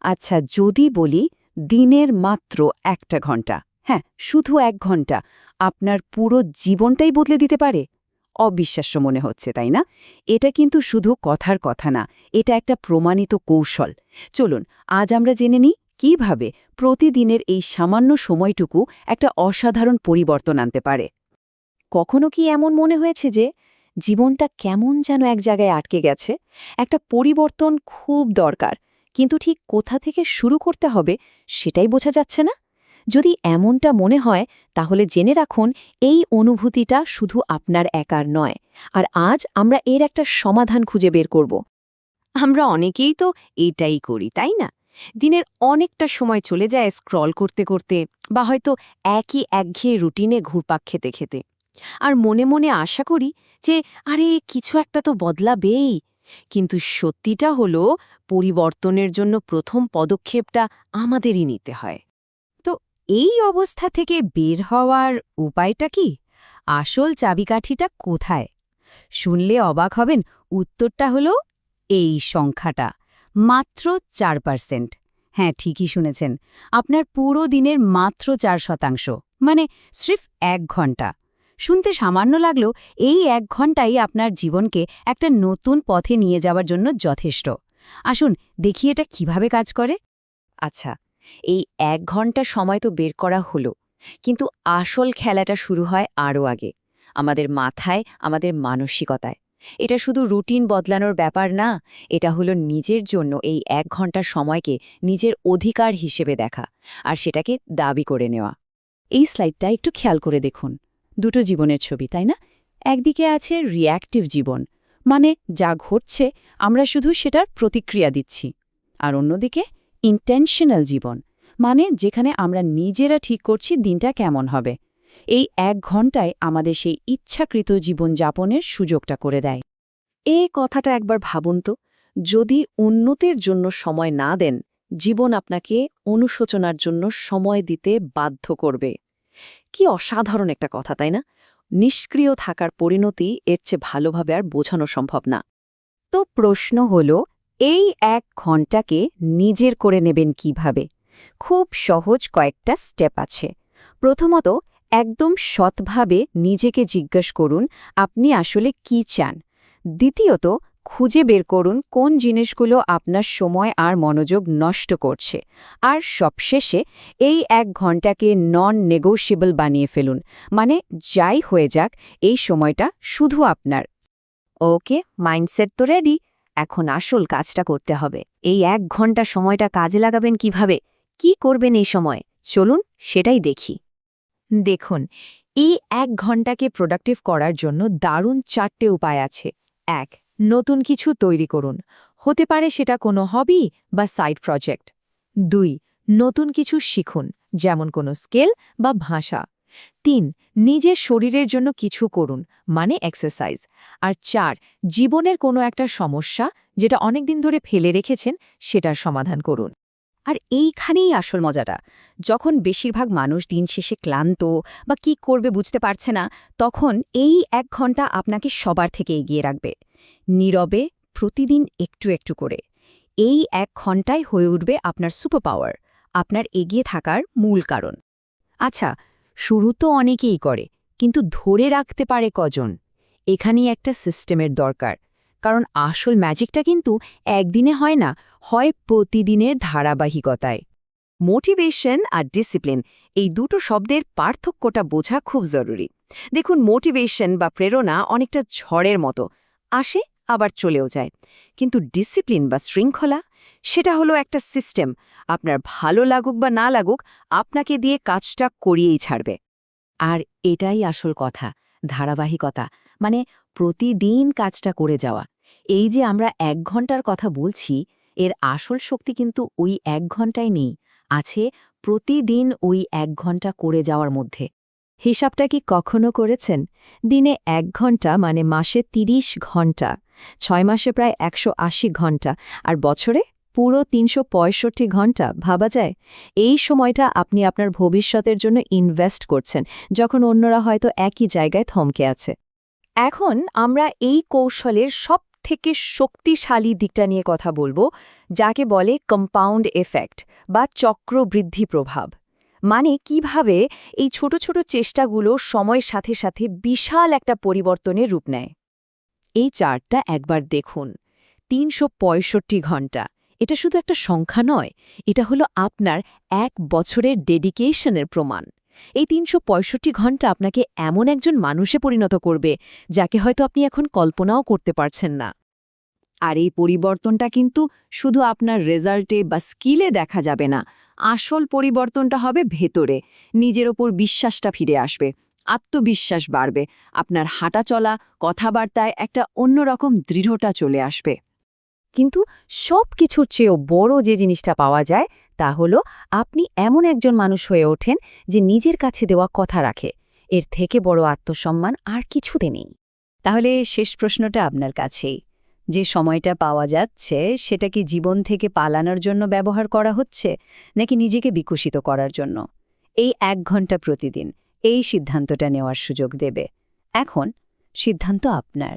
আচ্ছা, যদি বলি দিনের মাত্র 1 ঘন্টা, হ্যাঁ, শুধু 1 ঘন্টা আপনার পুরো জীবনটাই বদলে দিতে পারে। অবিশ্বাস্য মনে হচ্ছে, তাই না? এটা কিন্তু শুধু কথার কথা না, এটা একটা প্রমাণিত কৌশল। চলুন আজ আমরা জেনে নিই কিভাবে প্রতিদিনের এই সামান্য সময়টুকু একটা অসাধারণ পরিবর্তন আনতে পারে। কখনো কি এমন মনে হয়েছে যে জীবনটা কেমন যেন এক জায়গায় আটকে গেছে? একটা পরিবর্তন খুব দরকার, কিন্তু ঠিক কোথা থেকে শুরু করতে হবে সেটাই বোঝা যাচ্ছে না? যদি এমনটা মনে হয়, তাহলে জেনে রাখুন এই অনুভূতিটা শুধু আপনার একার নয়। আর আজ আমরা এর একটা সমাধান খুঁজে বের করব। আমরা অনেকেই তো এটাই করি, তাই না? দিনের অনেকটা সময় চলে যায় স্ক্রল করতে করতে, বা হয়তো একই একঘেয়ে রুটিনে ঘুরপাক খেতে খেতে। আর মনে মনে আশা করি যে আরে কিছু একটা তো বদলাবেই। কিন্তু সত্যিটা হলো, পরিবর্তনের জন্য প্রথম পদক্ষেপটা আমাদেরই নিতে হয়। তো এই অবস্থা থেকে বের হওয়ার উপায়টা কি? আসল চাবিকাঠিটা কোথায়? শুনলে অবাক হবেন, উত্তরটা হলো এই সংখ্যাটা, মাত্র 4%। হ্যাঁ, ঠিকই শুনেছেন, আপনার পুরো দিনের মাত্র 4%, মানে স্রেফ 1 ঘন্টা। শুনতে সামান্য লাগলেও এই 1 ঘন্টাই আপনার জীবনকে একটা নতুন পথে নিয়ে যাওয়ার জন্য যথেষ্ট। আসুন দেখি এটা কিভাবে কাজ করে। আচ্ছা, এই 1 ঘন্টা সময় তো বের করা হলো, কিন্তু আসল খেলাটা শুরু হয় আরও আগে, আমাদের মাথায়, আমাদের মানসিকতায়। এটা শুধু রুটিন বদলানোর ব্যাপার না, এটা হলো নিজের জন্য এই 1 ঘন্টার সময়কে নিজের অধিকার হিসেবে দেখা, আর সেটাকে দাবি করে নেওয়া। এই স্লাইডটা একটু খেয়াল করে দেখুন, দুটো জীবনের ছবি, তাই না? একদিকে আছে রিঅ্যাক্টিভ জীবন, মানে যা ঘটছে আমরা শুধু সেটার প্রতিক্রিয়া দিচ্ছি। আর অন্যদিকে ইন্টেনশনাল জীবন, মানে যেখানে আমরা নিজেরা ঠিক করছি দিনটা কেমন হবে। এই 1 ঘন্টায় আমাদের সেই ইচ্ছাকৃত জীবনযাপনের সুযোগটা করে দেয়। এই কথাটা একবার ভাবুন তো, যদি উন্নতির জন্য সময় না দেন, জীবন আপনাকে অনুশোচনার জন্য সময় দিতে বাধ্য করবে। কি অসাধারণ একটা কথা, তাই না? নিষ্ক্রিয় থাকার পরিণতি এর চেয়ে ভালোভাবে আর বোঝানো সম্ভব না। তো প্রশ্ন হল, এই 1 ঘন্টাকে নিজের করে নেবেন কিভাবে? খুব সহজ কয়েকটা স্টেপ আছে। প্রথমত, একদম সৎভাবে নিজেকে জিজ্ঞেস করুন আপনি আসলে কি চান। দ্বিতীয়ত, খুঁজে বের করুন কোন জিনিসগুলো আপনার সময় আর মনোযোগ নষ্ট করছে। আর সবশেষে, এই 1 ঘন্টাকে নন নেগোশিয়েবল বানিয়ে ফেলুন, মানে যাই হয়ে যাক এই সময়টা শুধু আপনার। ওকে, মাইন্ডসেট তো রেডি। এখন আসল কাজটা করতে হবে। এই 1 ঘন্টা সময়টা কাজে লাগাবেন কিভাবে? কি করবেন এই সময়? চলুন সেটাই দেখি। দেখুন, এই 1 ঘন্টাকে প্রোডাক্টিভ করার জন্য দারুণ 4টে উপায় আছে। 1. নতুন কিছু তৈরি করুন, হতে পারে সেটা কোনো হবি বা সাইড প্রজেক্ট। 2. নতুন কিছু শিখুন, যেমন কোনো স্কিল বা ভাষা। 3. নিজের শরীরের জন্য কিছু করুন, মানে এক্সারসাইজ। আর 4. জীবনের কোনো একটা সমস্যা যেটা অনেকদিন ধরে ফেলে রেখেছেন সেটার সমাধান করুন। আর এইখানেই আসল মজাটা। যখন বেশিরভাগ মানুষ দিন শেষে ক্লান্ত বা কি করবে বুঝতে পারছে না, তখন এই 1 ঘন্টা আপনাকে সবার থেকে এগিয়ে রাখবে। নীরবে, প্রতিদিন একটু একটু করে। এই 1 ঘন্টাই হয়ে উঠবে আপনার সুপার পাওয়ার, আপনার এগিয়ে থাকার মূল কারণ। আচ্ছা, শুরু তো অনেকেই করে, কিন্তু ধরে রাখতে পারে কজন? এখানেই একটা সিস্টেমের দরকার। কারণ আসল ম্যাজিকটা কিন্তু একদিনে হয় না, হয় প্রতিদিনের ধারাবাহিকতায়। মোটিভেশন আর ডিসিপ্লিন, এই দুটো শব্দের পার্থক্যটা বোঝা খুব জরুরি। দেখুন, মোটিভেশন বা প্রেরণা অনেকটা ঝড়ের মতো, আসে আবার চলেও যায়। কিন্তু ডিসিপ্লিন বা শৃঙ্খলা, সেটা হলো একটা সিস্টেম। আপনার ভালো লাগুক বা না লাগুক, আপনাকে দিয়ে কাজটা করিয়েই ছাড়বে। আর এটাই আসল কথা, ধারাবাহিকতা, মানে প্রতিদিন কাজটা করে যাওয়া। এই যে আমরা 1 ঘন্টার কথা বলছি, এর আসল শক্তি কিন্তু ওই 1 ঘন্টায় নেই, আছে প্রতিদিন ওই 1 ঘন্টা করে যাওয়ার মধ্যে। হিসাবটা কি কখনো করেছেন? দিনে 1 ঘন্টা মানে মাসে 30 ঘন্টা, 6 মাসে প্রায় 180 ঘন্টা, আর বছরে পুরো 365 ঘন্টা। ভাবা যায়? এই সময়টা আপনি আপনার ভবিষ্যতের জন্য ইনভেস্ট করছেন, যখন অন্যরা হয়তো একই জায়গায় থমকে আছে। এখন আমরা এই কৌশলের সবথেকে শক্তিশালী দিকটা নিয়ে কথা বলবো, যাকে বলে কম্পাউন্ড এফেক্ট বা চক্রবৃদ্ধি প্রভাব। মানে কিভাবে এই ছোট ছোট চেষ্টাগুলো সময়ের সাথে সাথে বিশাল একটা পরিবর্তনের রূপ নেয়। এই চার্টটা একবার দেখুন। ৩৬৫ ঘন্টা, এটা শুধু একটা সংখ্যা নয়, এটা হলো আপনার ১ বছরের ডেডিকেশনের প্রমাণ। এই ৩৬৫ ঘন্টা আপনাকে এমন একজন মানুষে পরিণত করবে যাকে হয়তো আপনি এখন কল্পনাও করতে পারছেন না। আর এই পরিবর্তনটা কিন্তু শুধু আপনার রেজাল্টে বা স্কিলে দেখা যাবে না, আসল পরিবর্তনটা হবে ভেতরে। নিজের ওপর বিশ্বাসটা ফিরে আসবে, আত্মবিশ্বাস বাড়বে, আপনার হাঁটা চলা কথাবার্তায় একটা অন্যরকম দৃঢ়তা চলে আসবে। কিন্তু সব কিছুর চেয়েও বড় যে জিনিসটা পাওয়া যায় তা হলো আপনি এমন একজন মানুষ হয়ে ওঠেন যে নিজের কাছে দেওয়া কথা রাখে। এর থেকে বড় আত্মসম্মান আর কিছুতে নেই। তাহলে শেষ প্রশ্নটা আপনার কাছেই, যে সময়টা পাওয়া যাচ্ছে সেটা কি জীবন থেকে পালানোর জন্য ব্যবহার করা হচ্ছে, নাকি নিজেকে বিকশিত করার জন্য? এই ১ ঘন্টা প্রতিদিন এই সিদ্ধান্তটা নেওয়ার সুযোগ দেবে। এখন সিদ্ধান্ত আপনার।